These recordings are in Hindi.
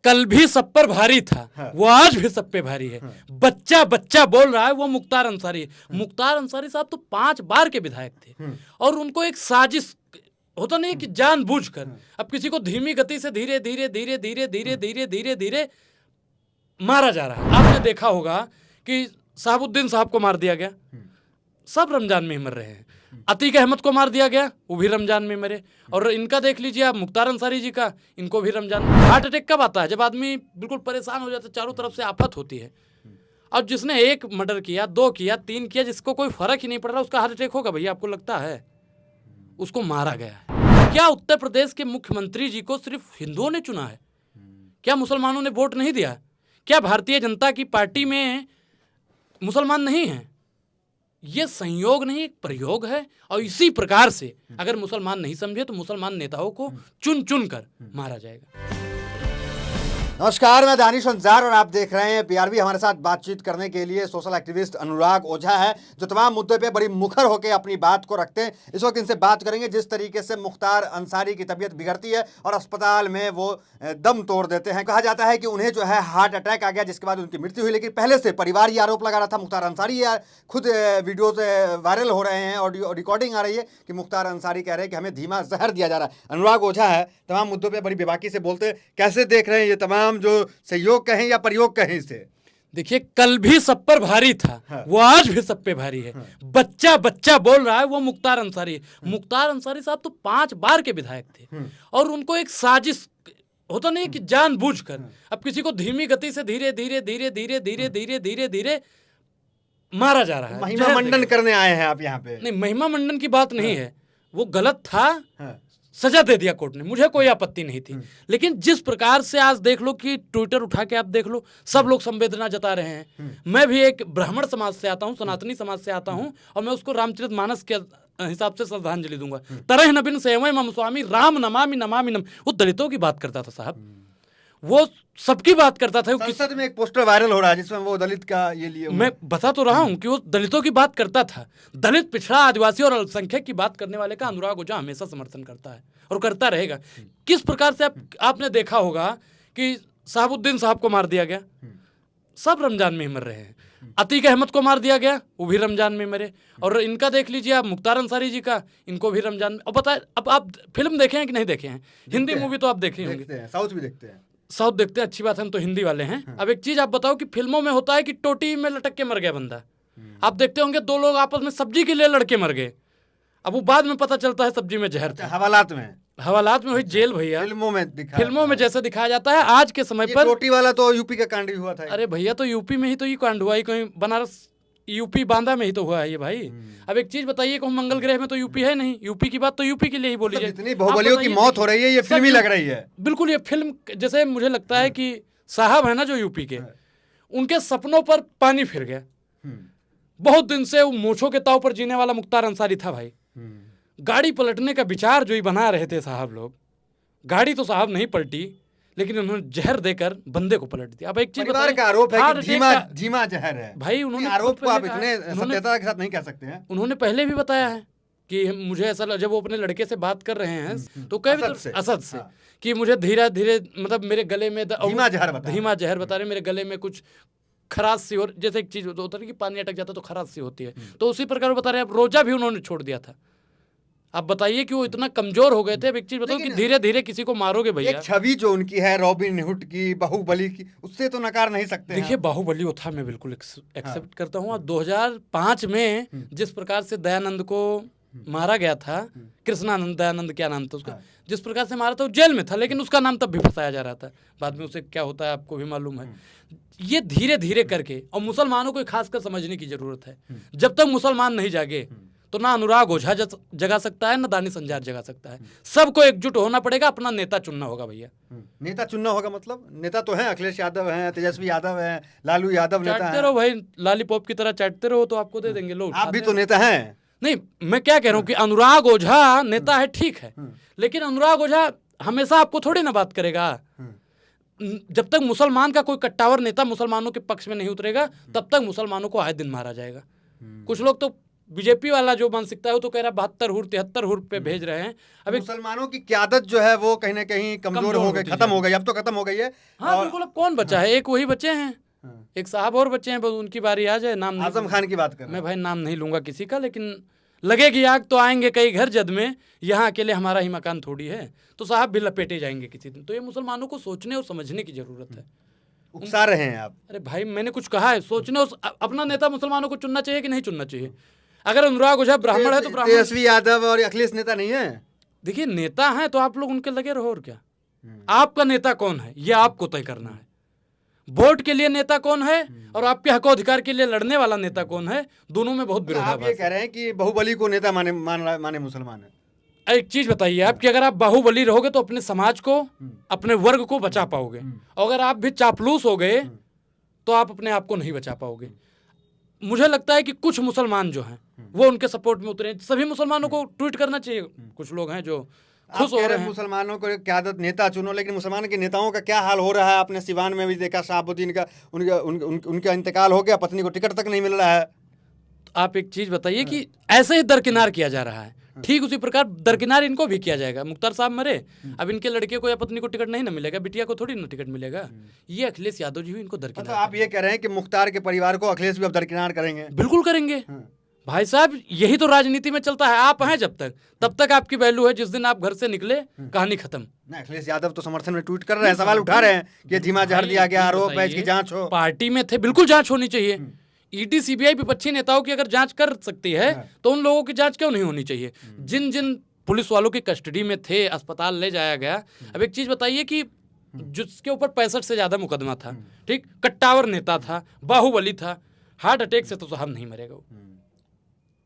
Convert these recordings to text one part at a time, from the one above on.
कल भी सब पर भारी था, हाँ। वो आज भी सब पे भारी है। हाँ। बच्चा बच्चा बोल रहा है, वो मुख्तार अंसारी है। मुख्तार अंसारी साहब तो 5 बार के विधायक थे और उनको एक साजिश होता नहीं कि जानबूझकर अब किसी को धीमी गति से धीरे धीरे धीरे धीरे धीरे धीरे धीरे धीरे मारा जा रहा है। आपने देखा होगा कि साहबुद्दीन साहब को मार दिया गया, सब रमजान में ही मर रहे हैं। अतीक अहमद को मार दिया गया, वो भी रमजान में मरे। और इनका देख लीजिए आप, मुख्तार अंसारी जी का, इनको भी रमजान में। हार्ट अटैक कब आता है? जब आदमी बिल्कुल परेशान हो जाता है, चारों तरफ से आफत होती है। और जिसने 1 मर्डर किया, 2 किया, 3 किया, जिसको कोई फर्क ही नहीं पड़ रहा, उसका हार्ट अटैक होगा भैया? आपको लगता है? उसको मारा गया है। क्या उत्तर प्रदेश के मुख्यमंत्री जी को सिर्फ हिंदुओं ने चुना है? क्या मुसलमानों ने वोट नहीं दिया? क्या भारतीय जनता की पार्टी में मुसलमान नहीं हैं? ये संयोग नहीं, एक प्रयोग है। और इसी प्रकार से अगर मुसलमान नहीं समझे तो मुसलमान नेताओं को चुन चुन कर मारा जाएगा। नमस्कार, मैं दानिश अंजार और आप देख रहे हैं पीआरबी। हमारे साथ बातचीत करने के लिए सोशल एक्टिविस्ट अनुराग ओझा है, जो तमाम मुद्दों पे बड़ी मुखर होकर अपनी बात को रखते हैं। इस वक्त इनसे बात करेंगे जिस तरीके से मुख्तार अंसारी की तबीयत बिगड़ती है और अस्पताल में वो दम तोड़ देते हैं। कहा जाता है कि उन्हें जो है हार्ट अटैक आ गया, जिसके बाद उनकी मृत्यु हुई। लेकिन पहले से परिवार ये आरोप लगा रहा था, मुख्तार अंसारी खुद वीडियोज वायरल हो रहे हैं, ऑडियो रिकॉर्डिंग आ रही है कि मुख्तार अंसारी कह रहे हैं कि हमें धीमा जहर दिया जा रहा है। अनुराग ओझा है, तमाम मुद्दों पर बड़ी बेबाकी से बोलते हैं। कैसे देख रहे हैं ये तमाम जो सहयोग कहें या प्रयोग कहें इसे? देखिए, कल भी सब पर भारी था, हाँ। वो आज भी सब पे भारी है। बच्चा बच्चा बोल रहा है, वो मुख्तार अंसारी है। मुख्तार अंसारी साहब तो 5 बार के विधायक थे और उनको एक साजिश होता नहीं कि जानबूझकर अब किसी को धीमी गति से धीरे धीरे धीरे धीरे धीरे धीरे धीरे धीरे मारा जा रहा है। महिमा मंडन करने आए हैं आप यहाँ पे? नहीं, महिमा मंडन की बात नहीं है, वो गलत था, सजा दे दिया कोर्ट ने, मुझे कोई आपत्ति नहीं थी। लेकिन जिस प्रकार से आज देख लो कि ट्विटर उठा के आप देख लो, सब लोग संवेदना जता रहे हैं। मैं भी एक ब्राह्मण समाज से आता हूँ, सनातनी समाज से आता हूँ, और मैं उसको रामचरितमानस के हिसाब से श्रद्धांजलि दूंगा। तरह नबिन सेवय मम स्वामी राम नमामि नमामि नम। वो दलितों की बात करता था साहब, वो सबकी बात करता था। संसद में एक पोस्टर वायरल हो रहा है जिसमें वो दलित का ये लिए। मैं बता तो रहा हूं कि वो दलितों की बात करता था। दलित, पिछड़ा, आदिवासी और अल्पसंख्यक की बात करने वाले का अनुराग ओझा हमेशा समर्थन करता है और करता रहेगा। किस प्रकार से आपने देखा होगा कि साहबुद्दीन साहब को मार दिया गया, सब रमजान में ही मर रहे हैं। अतीक अहमद को मार दिया गया, वो भी रमजान में मरे। और इनका देख लीजिए आप, मुख्तार अंसारी जी का, इनको भी रमजान में। अब बताए, अब आप फिल्म देखे हैं कि नहीं देखे हैं? हिंदी मूवी तो आप देखे होंगे, साउथ भी देखते हैं। साउथ देखते हैं, अच्छी बात है, हम तो हिंदी वाले हैं। अब एक चीज आप बताओ कि फिल्मों में होता है कि टोटी में लटक के मर गया बंदा। आप देखते होंगे 2 लोग आपस में सब्जी के लिए लड़के मर गए, अब वो बाद में पता चलता है सब्जी में जहर था। हवालात में हुई जेल भैया। फिल्मों में जैसे दिखाया जाता है। आज के समय पर टोटी वाला तो यूपी का कांड हुआ था। अरे भैया, तो यूपी में ही तो ये कांड हुआ, कहीं बनारस यूपी बांदा में ही तो हुआ है ये भाई। अब एक चीज बताइए, कहूँ मंगल ग्रह में तो यूपी है नहीं। यूपी की बात तो यूपी के लिए ही बोली जाए। इतनी बाहुबलियों की मौत हो रही है, ये फिल्मी लग रही है। बिल्कुल, ये फिल्म जैसे मुझे लगता है कि साहब है ना जो यूपी के, उनके सपनों पर पानी फिर गया। बहुत दिन से वो मूंछों के ताव पर जीने वाला मुख्तार अंसारी था भाई। गाड़ी पलटने का विचार जो ही बना रहे थे साहब लोग, गाड़ी तो साहब नहीं पलटी, लेकिन उन्होंने जहर देकर बंदे को पलट दिया। अब एक चीज परिवार का आरोप है कि धीमा जहर है भाई। उन्होंने आरोप को आप इतने सत्यता के साथ नहीं कह सकते हैं। उन्होंने पहले भी बताया है कि मुझे ऐसा, जब वो अपने लड़के से बात कर रहे हैं तो कह असद से कि मुझे धीरे धीरे, मतलब मेरे गले में धीमा जहर बता रहे, मेरे गले में कुछ खराश सी, और जैसे एक चीज होता है कि पानी अटक जाता है तो खराश सी होती है, तो उसी प्रकार वो बता रहे हैं। रोजा भी उन्होंने छोड़ दिया था। आप बताइए कि वो इतना कमजोर हो गए थे। अब एक चीज बताओ कि धीरे धीरे किसी को मारोगे भैया। एक छवि जो उनकी है रॉबिन हुड की, बाहुबली की, उससे तो नकार नहीं सकते। देखिए, बाहुबली वो था, मैं बिल्कुल एक्सेप्ट करता हूँ। 2005 में जिस प्रकार से दयानंद को मारा गया था, कृष्णानंद, दयानंद क्या नाम था उसका, जिस प्रकार से मारा था, वो जेल में था, लेकिन उसका नाम तब भी फंसाया जा रहा था। बाद में उसे क्या होता है आपको भी मालूम है। ये धीरे धीरे करके, और मुसलमानों को खासकर समझने की जरूरत है। जब तक मुसलमान नहीं जागे तो ना अनुराग ओझा जगा सकता है, ना दानिश अंजार जगा सकता है। सबको एकजुट होना पड़ेगा, अपना नेता चुनना होगा भैया। नेता चुनना होगा, मतलब नेता तो है, अखिलेश यादव है, तेजस्वी यादव है, लालू यादव नेता है। चाटते रहो भाई, लॉलीपॉप की तरह चाटते रहो, तो आपको दे देंगे लोग। आप भी तो नेता हैं। नहीं, मैं क्या कह रहा हूँ कि अनुराग ओझा नेता है, ठीक है, लेकिन अनुराग ओझा हमेशा आपको थोड़ी ना बात करेगा। जब तक मुसलमान का कोई कट्टावर नेता मुसलमानों के पक्ष में नहीं उतरेगा, तब तक मुसलमानों को आए दिन मारा जाएगा। कुछ लोग तो बीजेपी वाला जो मानसिकता है वो तो कह रहा 72 हुर 73 हुर पे भेज रहे हैं। अब एक मुसलमानों की क्यादत जो है वो कहीं ना कहीं कमजोर हो गई, होती खत्म जा हो गई, अब तो खत्म हो गई है। हाँ बिल्कुल, अब कौन बचा है? एक वही बचे हैं, हाँ। एक साहब और बच्चे हैं, बस उनकी बारी आ जाए। नाम नहीं आजम खान की बात कर रहे मैं हैं। भाई नाम नहीं लूंगा किसी का, लेकिन लगेगी आग तो आएंगे कई घर जद में, यहाँ अकेले हमारा ही मकान थोड़ी है, तो साहब भी लपेटे जाएंगे किसी दिन। तो ये मुसलमानों को सोचने और समझने की जरूरत है। उकसा रहे हैं आप। अरे भाई मैंने कुछ कहा है? सोचने और अपना नेता मुसलमानों को चुनना चाहिए कि नहीं चुनना चाहिए? अगर अनुराग ओझा ब्राह्मण है तो ब्राह्मण। तेजस्वी यादव और अखिलेश नेता नहीं है? देखिए नेता हैं तो आप लोग उनके लगे रहो, और क्या। आपका नेता कौन है ये आपको तय करना है। वोट के लिए नेता कौन है और आपके हक अधिकार के लिए लड़ने वाला नेता कौन है, दोनों में बहुत आप ये विरोधाभास कह रहे हैं कि बाहुबली को नेता माने मुसलमान है? है। एक चीज बताइए आप कि अगर आप बाहुबली रहोगे तो अपने समाज को, अपने वर्ग को बचा पाओगे, और अगर आप भी चापलूस हो गए तो आप अपने आप को नहीं बचा पाओगे। मुझे लगता है कि कुछ मुसलमान जो हैं वो उनके सपोर्ट में उतरे। सभी मुसलमानों को ट्वीट करना चाहिए। कुछ लोग हैं जो खुश हो रहे हैं। मुसलमानों को क्यादत नेता चुनो, लेकिन मुसलमान के नेताओं का क्या हाल हो रहा है? आपने सिवान में भी देखा, शहाबुद्दीन का उनका इंतकाल हो गया, पत्नी को टिकट तक नहीं मिल रहा है। आप एक चीज बताइए कि ऐसे ही दरकिनार किया जा रहा है, ठीक उसी प्रकार दरकिनार इनको भी किया जाएगा। मुख्तार साहब मरे, अब इनके लड़के को या पत्नी को टिकट नहीं ना मिलेगा, बिटिया को थोड़ी ना टिकट मिलेगा। ये अखिलेश यादव जी भी इनको मतलब दरकिनार आप ये कह रहे हैं कि मुख्तार के परिवार को अखिलेश भी अब दरकिनार करेंगे? बिल्कुल करेंगे भाई साहब, यही तो राजनीति में चलता है। आप हैं जब तक, तब तक आपकी वैल्यू है। जिस दिन आप घर से निकले कहानी खत्म। नहीं, अखिलेश यादव तो समर्थन में ट्वीट कर रहे हैं, सवाल उठा रहे हैं कि धीमा जहर दिया गया, आरोप है इसकी जांच हो। पार्टी में थे, बिल्कुल जांच होनी चाहिए। ईडी सीबीआई विपक्षी नेताओं की अगर जांच कर सकती है तो उन लोगों की जांच क्यों नहीं होनी चाहिए? जिन जिन पुलिस वालों की कस्टडी में थे, अस्पताल ले जाया गया। अब एक चीज बताइए कि जिसके ऊपर 65 से ज्यादा मुकदमा था, ठीक, कट्टावर नेता था, बाहुबली था, हार्ट अटैक से तो साहब नहीं मरेगा वो।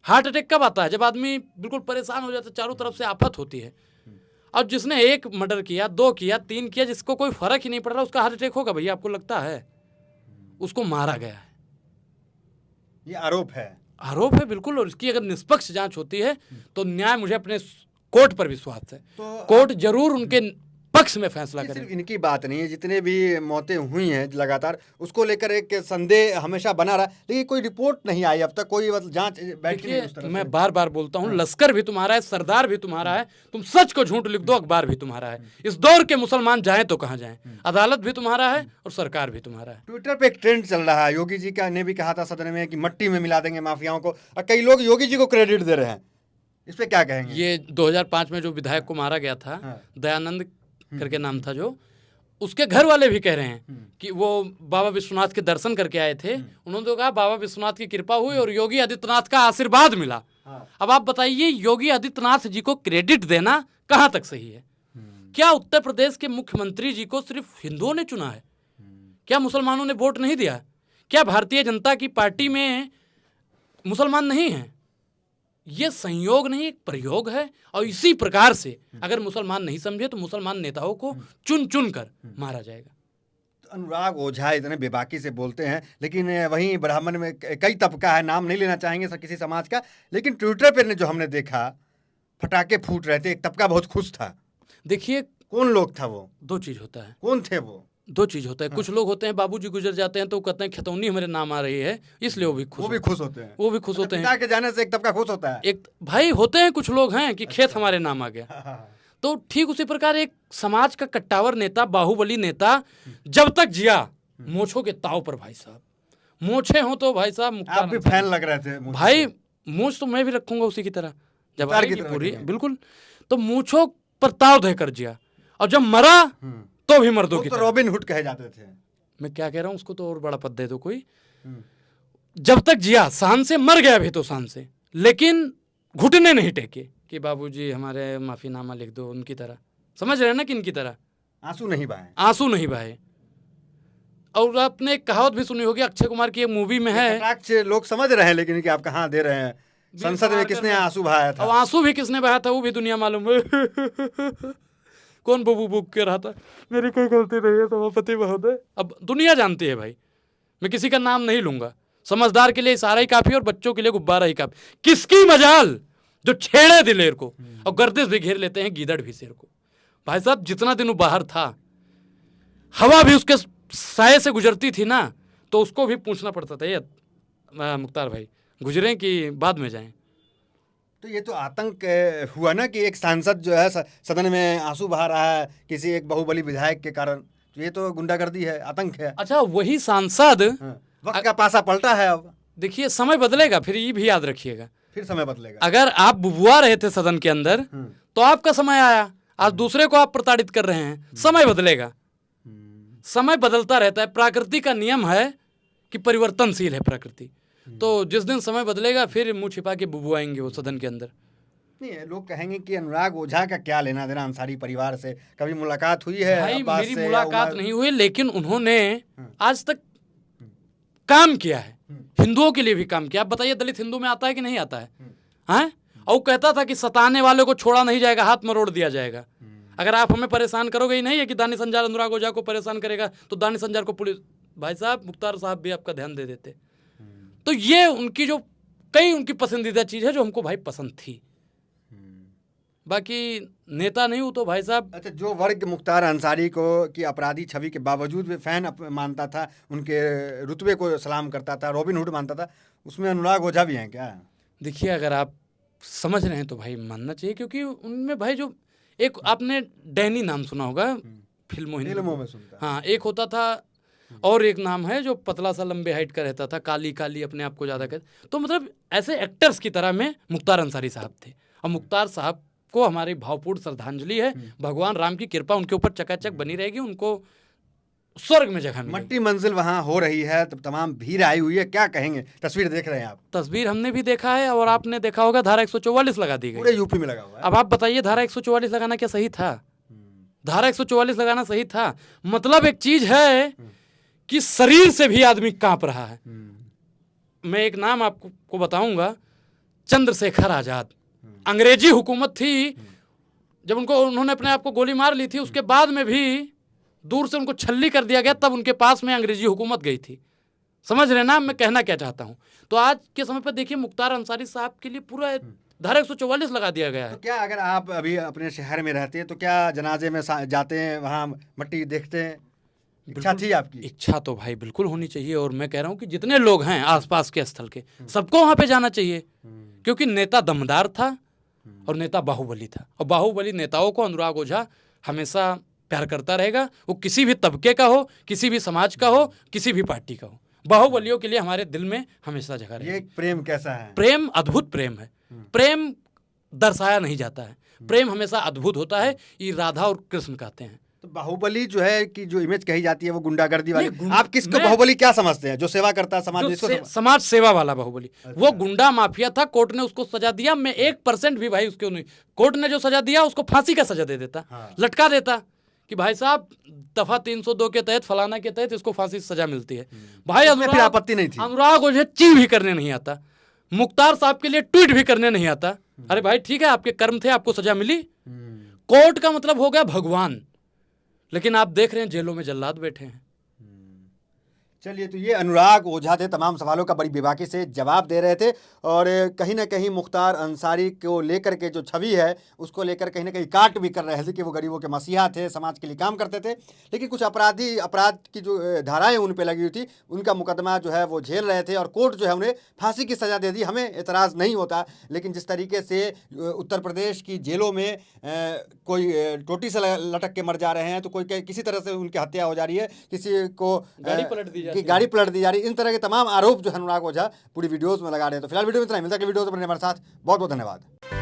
हार्ट अटैक कब आता है? जब आदमी बिल्कुल परेशान हो जाता है, चारों तरफ से आफत होती है। और जिसने एक मर्डर किया, 2 किया, 3 किया, जिसको कोई फर्क ही नहीं पड़ रहा, उसका हार्ट अटैक होगा भैया? आपको लगता है? उसको मारा गया है, ये आरोप है। आरोप है बिल्कुल। और इसकी अगर निष्पक्ष जांच होती है तो न्याय, मुझे अपने कोर्ट पर विश्वास है, तो कोर्ट जरूर उनके पक्ष में फैसला सिर्फ करे। इनकी बात नहीं है, जितने भी मौतें हुई हैं लगातार, उसको लेकर एक संदेह हमेशा बना रहा, लेकिन कोई रिपोर्ट नहीं आई अब तक, कोई मतलब जांच बैठी नहीं उस तरह देखिए से। मैं बार बार बोलता हूँ, लश्कर भी तुम्हारा है, सरदार भी तुम्हारा है, तुम सच को झूठ लिख दो, अखबार भी तुम्हारा है। इस दौर के मुसलमान जाएं तो कहाँ जाएं? अदालत भी तुम्हारा है और सरकार भी तुम्हारा है। ट्विटर पे एक ट्रेंड चल रहा है, योगी जी का ने भी कहा था सदन में कि मट्टी में मिला देंगे माफियाओं को, और कई लोग योगी जी को क्रेडिट दे रहे हैं। इस पे क्या कहेंगे? ये 2005 में जो विधायक को मारा गया था, हाँ। दयानंद करके नाम था, जो उसके घर वाले भी कह रहे हैं कि वो बाबा विश्वनाथ के दर्शन करके आए थे। उन्होंने तो कहा बाबा विश्वनाथ की कृपा हुई और योगी आदित्यनाथ का आशीर्वाद मिला। हाँ। अब आप बताइए, योगी आदित्यनाथ जी को क्रेडिट देना कहाँ तक सही है? क्या उत्तर प्रदेश के मुख्यमंत्री जी को सिर्फ हिंदुओं ने चुना है? क्या मुसलमानों ने वोट नहीं दिया? क्या भारतीय जनता की पार्टी में मुसलमान नहीं है? ये संयोग नहीं, एक प्रयोग है। और इसी प्रकार से अगर मुसलमान नहीं समझे तो मुसलमान नेताओं को चुन चुन कर मारा जाएगा। तो अनुराग ओझा इतने बेबाकी से बोलते हैं, लेकिन वहीं ब्राह्मण में कई तबका है, नाम नहीं लेना चाहेंगे किसी समाज का, लेकिन ट्विटर पर जो हमने देखा फटाके फूट रहे थे, एक तबका बहुत खुश था। देखिए कौन लोग था वो? 2 चीज होता है, कौन थे वो? 2 चीज होता है। कुछ लोग होते हैं, बाबूजी गुजर जाते हैं तो कहते हैं खतौनी हमारे नाम आ रही है, इसलिए वो भी खुश होते हैं। वो भी खुश होते हैं। पिता के जाने से एक तबका खुश होता है। एक भाई होते हैं कुछ लोग हैं कि खेत हमारे नाम आ गया। तो ठीक उसी प्रकार एक समाज का कट्टावर नेता, बाहुबली नेता जब तक जिया, मोछों के ताव पर भाई साहब, मोछे हो तो भाई साहब आप भी फैन लग रहे थे भाई। मूछ तो मैं भी रखूंगा उसी की तरह जब आएगी पूरी, बिल्कुल। तो मूछों पर ताव देकर जिया, और जब मरा तो भी मर्दों की तो तरह। रॉबिन हुड कहे जाते थे। मैं क्या कह रहा हूँ, उसको तो और बड़ा पद दे दो कोई। जब तक जिया शान से, मर गया भी तो शान से, लेकिन घुटने नहीं टेके कि बाबूजी हमारे माफीनामा लिख दो, उनकी तरह। समझ रहे हैं ना कि इनकी तरह आंसू नहीं बहाए, आंसू नहीं बहाए। और आपने एक कहावत भी सुनी होगी, अक्षय कुमार की एक मूवी में है, लोग समझ रहे हैं लेकिन कि आप कहाँ दे रहे हैं। संसद में किसने आंसू बहाया था? अब आंसू भी किसने बहाया था वो भी दुनिया मालूम है। कौन बबू बुक के रहा था, मेरी कोई गलती नहीं है सभापति महोदय। अब दुनिया जानती है भाई, मैं किसी का नाम नहीं लूंगा। समझदार के लिए इशारा ही काफी और बच्चों के लिए गुब्बारा ही काफी। किसकी मजाल जो छेड़े दिलेर को, और गर्दिश भी घेर लेते हैं गीदड़ भी शेर को। भाई साहब जितना दिन वो बाहर था, हवा भी उसके साये से गुजरती थी ना, तो उसको भी पूछना पड़ता था, ये मुख्तार भाई गुजरें कि बाद में जाएं। तो ये तो आतंक हुआ ना कि एक सांसद जो है सदन में आंसू बहा रहा है किसी एक बाहुबली विधायक के कारण, तो ये तो गुंडागर्दी है, आतंक है। अच्छा, वही सांसद वक्त का पासा पलटा है। अब देखिए समय बदलेगा, फिर ये भी याद रखिएगा, फिर समय बदलेगा। अगर आप बुबुआ रहे थे सदन के अंदर तो आपका समय आया, आज दूसरे को आप प्रताड़ित कर रहे हैं, समय बदलेगा। समय बदलता रहता है, प्रकृति का नियम है कि परिवर्तनशील है प्रकृति। तो जिस दिन समय बदलेगा फिर मुंह छिपा के बुबुआएंगे वो सदन के अंदर। नहीं, लोग कहेंगे कि अनुराग ओझा का क्या लेना देना अंसारी परिवार से, कभी मुलाकात हुई है? भाई अब्बास मेरी से या मुलाकात उमर? नहीं हुई, लेकिन उन्होंने आज तक काम किया है, हिंदुओं के लिए भी काम किया। आप बताइए दलित हिंदू में आता है कि नहीं आता है? हैं? और वो कहता था कि सताने वाले को छोड़ा नहीं जाएगा, हाथ मरोड़ दिया जाएगा। अगर आप हमें परेशान करोगे ही नहीं है कि दानिश अंजार अनुराग ओझा को परेशान करेगा तो दानिश अंजार को पुलिस, भाई साहब मुख्तार साहब भी आपका ध्यान दे देते। तो ये उनकी जो कई उनकी पसंदीदा चीज़ है जो हमको भाई पसंद थी, बाकी नेता नहीं हूँ तो भाई साहब। अच्छा, जो वर्ग मुख्तार अंसारी को की अपराधी छवि के बावजूद भी फैन मानता था, उनके रुतबे को सलाम करता था, रॉबिन हुड मानता था, उसमें अनुराग ओझा भी हैं क्या? देखिए अगर आप समझ रहे हैं तो भाई मानना चाहिए, क्योंकि उनमें भाई जो एक आपने डैनी नाम सुना होगा फिल्मों में सुनता। हाँ, एक होता था और एक नाम है जो पतला सा लंबे हाइट का रहता था, काली काली अपने आप को ज़्यादा कर। तो मतलब ऐसे एक्टर्स की तरह में मुख्तार अंसारी साहब थे, और मुख्तार साहब को हमारी भावपूर्ण श्रद्धांजलि है। भगवान राम की कृपा उनके ऊपर चकाचक बनी रहेगी, उनको स्वर्ग में जगह मिलेगी। मट्टी मंजिल वहाँ हो रही है, तो तमाम भीड़ आई हुई है, क्या कहेंगे? तस्वीर देख रहे हैं आप? तस्वीर हमने भी देखा है और आपने देखा होगा धारा 144 लगा दी गई, पूरे यूपी में लगा हुआ है। अब आप बताइए धारा 144 लगाना क्या सही था? धारा 144 लगाना सही था? मतलब एक चीज है कि शरीर से भी आदमी कांप रहा है। मैं एक नाम आपको बताऊंगा, चंद्रशेखर आजाद। अंग्रेजी हुकूमत थी, जब उन्होंने अपने आप को गोली मार ली थी, उसके बाद में भी दूर से उनको छल्ली कर दिया गया, तब उनके पास में अंग्रेजी हुकूमत गई थी। समझ रहे ना मैं कहना क्या चाहता हूँ? तो आज के समय पर देखिए मुख्तार अंसारी साहब के लिए पूरा धारा 144 लगा दिया गया है। तो क्या अगर आप अभी अपने शहर में रहते हैं तो क्या जनाजे में जाते हैं, वहाँ मट्टी देखते हैं? इच्छा थी आपकी? इच्छा तो भाई बिल्कुल होनी चाहिए, और मैं कह रहा हूँ कि जितने लोग हैं आसपास के स्थल के सबको वहाँ पे जाना चाहिए, क्योंकि नेता दमदार था और नेता बाहुबली था, और बाहुबली नेताओं को अनुराग ओझा हमेशा प्यार करता रहेगा। वो किसी भी तबके का हो, किसी भी समाज का हो, किसी भी पार्टी का हो, बाहुबलियों के लिए हमारे दिल में हमेशा जगह रहेगी। ये प्रेम कैसा है? प्रेम अद्भुत प्रेम है। प्रेम दर्शाया नहीं जाता है, प्रेम हमेशा अद्भुत होता है। ये राधा और कृष्ण कहते हैं। तो बाहुबली जो है कि जो इमेज कही जाती है वो गुंडागर्दी वाली, नहीं, आप किसको बाहुबली क्या समझते हैं? जो सेवा करता है समाज में, इसको समाज सेवा वाला बाहुबली। वो गुंडा माफिया था, कोर्ट ने उसको सजा दिया। मैं 1% भी भाई उसको नहीं, कोर्ट ने जो सजा दिया उसको फांसी का सजा दे देता, लटका देता कि भाई साहब दफा 302 के तहत फलाना के तहत इसको फांसी सजा मिलती है। भाई फिर आपत्ति नहीं थी। अनुराग ओझा ची भी करने नहीं आता, मुख्तार साहब के लिए ट्वीट भी करने नहीं आता। अरे भाई ठीक है, आपके कर्म थे, आपको सजा मिली। कोर्ट का मतलब हो गया भगवान, लेकिन आप देख रहे हैं जेलों में जल्लाद बैठे हैं। चलिए, तो ये अनुराग ओझा थे, तमाम सवालों का बड़ी बेबाकी से जवाब दे रहे थे, और कहीं ना कहीं मुख्तार अंसारी को लेकर के जो छवि है उसको लेकर कहीं ना कहीं काट भी कर रहे थे कि वो गरीबों के मसीहा थे, समाज के लिए काम करते थे। लेकिन कुछ अपराध की जो धाराएं उन पे लगी हुई थी, उनका मुकदमा जो है वो झेल रहे थे, और कोर्ट जो है उन्हें फांसी की सज़ा दे दी। हमें एतराज़ नहीं होता, लेकिन जिस तरीके से उत्तर प्रदेश की जेलों में कोई टोटी से लटक के मर जा रहे हैं, तो कोई किसी तरह से उनकी हत्या हो जा रही है, किसी को गाड़ी पलट दी जा रही है, इन तरह के तमाम आरोप जो है अनुराग ओझा पूरी वीडियोस में लगा रहे हैं। तो फिलहाल वीडियो में इतना ही, मिलता है वीडियो से हमारे साथ। बहुत बहुत धन्यवाद।